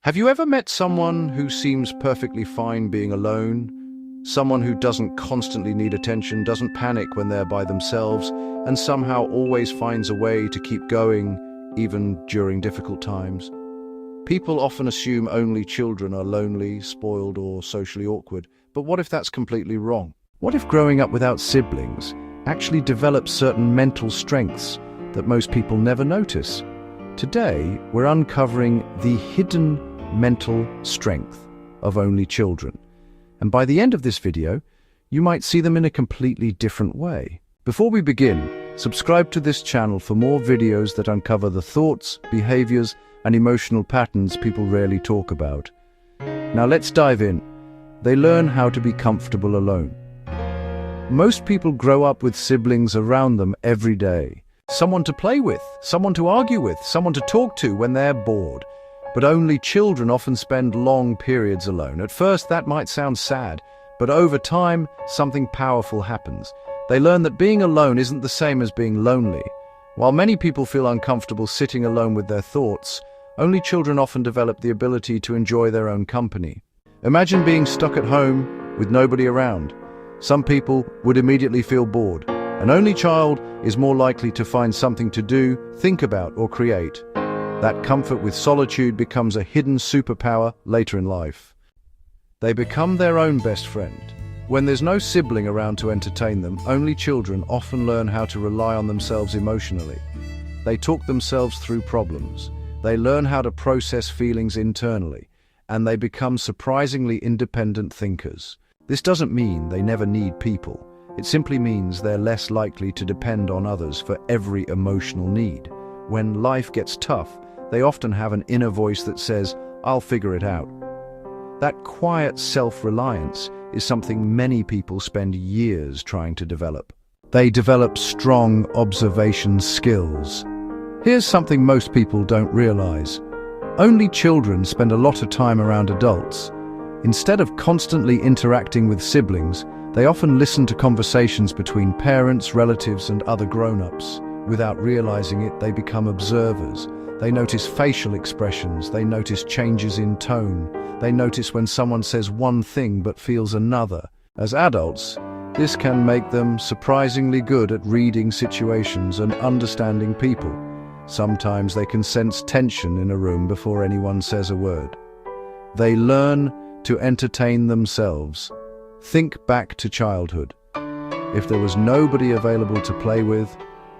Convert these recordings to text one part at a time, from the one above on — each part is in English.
Have you ever met someone who seems perfectly fine being alone? Someone who doesn't constantly need attention, doesn't panic when they're by themselves, and somehow always finds a way to keep going, even during difficult times? People often assume only children are lonely, spoiled, or socially awkward. But what if that's completely wrong? What if growing up without siblings actually develops certain mental strengths that most people never notice? Today, we're uncovering the hidden mental strength of only children. And by the end of this video, you might see them in a completely different way. Before we begin, subscribe to this channel for more videos that uncover the thoughts, behaviors, and emotional patterns people rarely talk about. Now let's dive in. They learn how to be comfortable alone. Most people grow up with siblings around them every day. Someone to play with, someone to argue with, someone to talk to when they're bored. But only children often spend long periods alone. At first, that might sound sad, but over time, something powerful happens. They learn that being alone isn't the same as being lonely. While many people feel uncomfortable sitting alone with their thoughts, only children often develop the ability to enjoy their own company. Imagine being stuck at home with nobody around. Some people would immediately feel bored. An only child is more likely to find something to do, think about, or create. That comfort with solitude becomes a hidden superpower later in life. They become their own best friend. When there's no sibling around to entertain them, only children often learn how to rely on themselves emotionally. They talk themselves through problems. They learn how to process feelings internally, and they become surprisingly independent thinkers. This doesn't mean they never need people. It simply means they're less likely to depend on others for every emotional need. When life gets tough, they often have an inner voice that says, "I'll figure it out." That quiet self-reliance is something many people spend years trying to develop. They develop strong observation skills. Here's something most people don't realize. Only children spend a lot of time around adults. Instead of constantly interacting with siblings, they often listen to conversations between parents, relatives, and other grown-ups. Without realizing it, they become observers. They notice facial expressions, they notice changes in tone, they notice when someone says one thing but feels another. As adults, this can make them surprisingly good at reading situations and understanding people. Sometimes they can sense tension in a room before anyone says a word. They learn to entertain themselves. Think back to childhood. If there was nobody available to play with,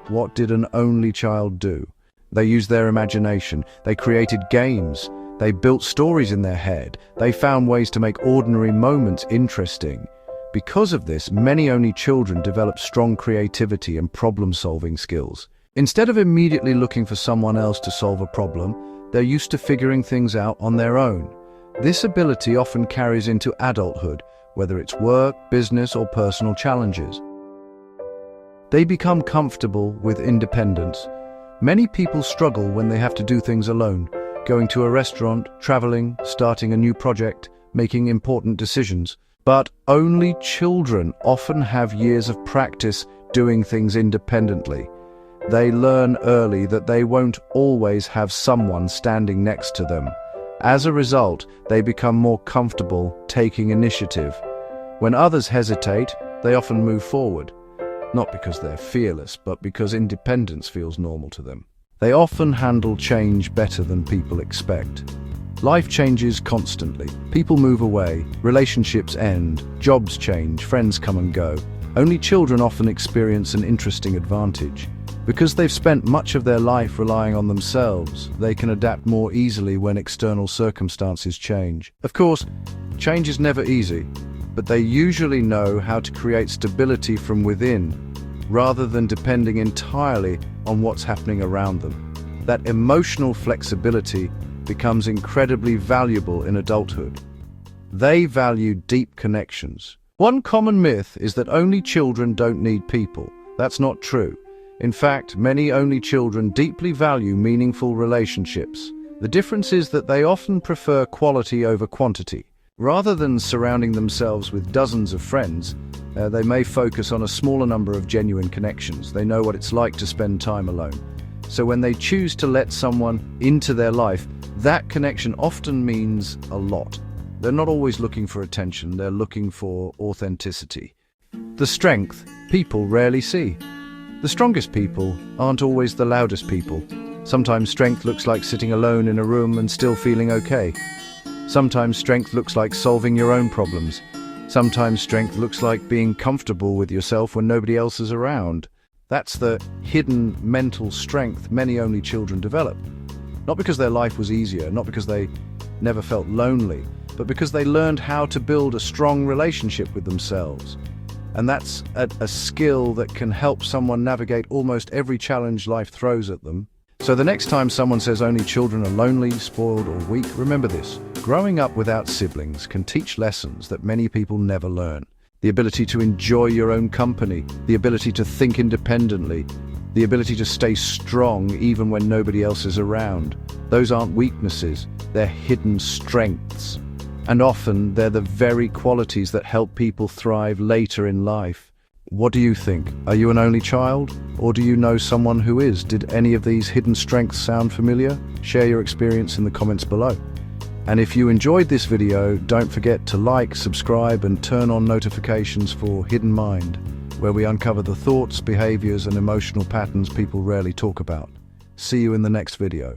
what did an only child do? They used their imagination. They created games. They built stories in their head. They found ways to make ordinary moments interesting. Because of this, many only children develop strong creativity and problem-solving skills. Instead of immediately looking for someone else to solve a problem, they're used to figuring things out on their own. This ability often carries into adulthood, whether it's work, business, or personal challenges. They become comfortable with independence. Many people struggle when they have to do things alone, going to a restaurant, traveling, starting a new project, making important decisions. But only children often have years of practice doing things independently. They learn early that they won't always have someone standing next to them. As a result, they become more comfortable taking initiative. When others hesitate, they often move forward. Not because they're fearless, but because independence feels normal to them. They often handle change better than people expect. Life changes constantly. People move away, relationships end, jobs change, friends come and go. Only children often experience an interesting advantage. Because they've spent much of their life relying on themselves, they can adapt more easily when external circumstances change. Of course, change is never easy, but they usually know how to create stability from within, rather than depending entirely on what's happening around them. That emotional flexibility becomes incredibly valuable in adulthood. They value deep connections. One common myth is that only children don't need people. That's not true. In fact, many only children deeply value meaningful relationships. The difference is that they often prefer quality over quantity. Rather than surrounding themselves with dozens of friends, they may focus on a smaller number of genuine connections. They know what it's like to spend time alone. So when they choose to let someone into their life, That connection often means a lot. They're not always looking for attention, they're looking for authenticity. The strength people rarely see. The strongest people aren't always the loudest people. Sometimes strength looks like sitting alone in a room and still feeling okay. Sometimes strength looks like solving your own problems. Sometimes strength looks like being comfortable with yourself when nobody else is around. That's the hidden mental strength many only children develop. Not because their life was easier, not because they never felt lonely, but because they learned how to build a strong relationship with themselves. And that's a skill that can help someone navigate almost every challenge life throws at them. So the next time someone says only children are lonely, spoiled, or weak, remember this. Growing up without siblings can teach lessons that many people never learn. The ability to enjoy your own company, the ability to think independently, the ability to stay strong even when nobody else is around. Those aren't weaknesses, they're hidden strengths. And often they're the very qualities that help people thrive later in life. What do you think? Are you an only child? Or do you know someone who is? Did any of these hidden strengths sound familiar? Share your experience in the comments below. And if you enjoyed this video, don't forget to like, subscribe, and turn on notifications for Hidden Mind, where we uncover the thoughts, behaviors, and emotional patterns people rarely talk about. See you in the next video.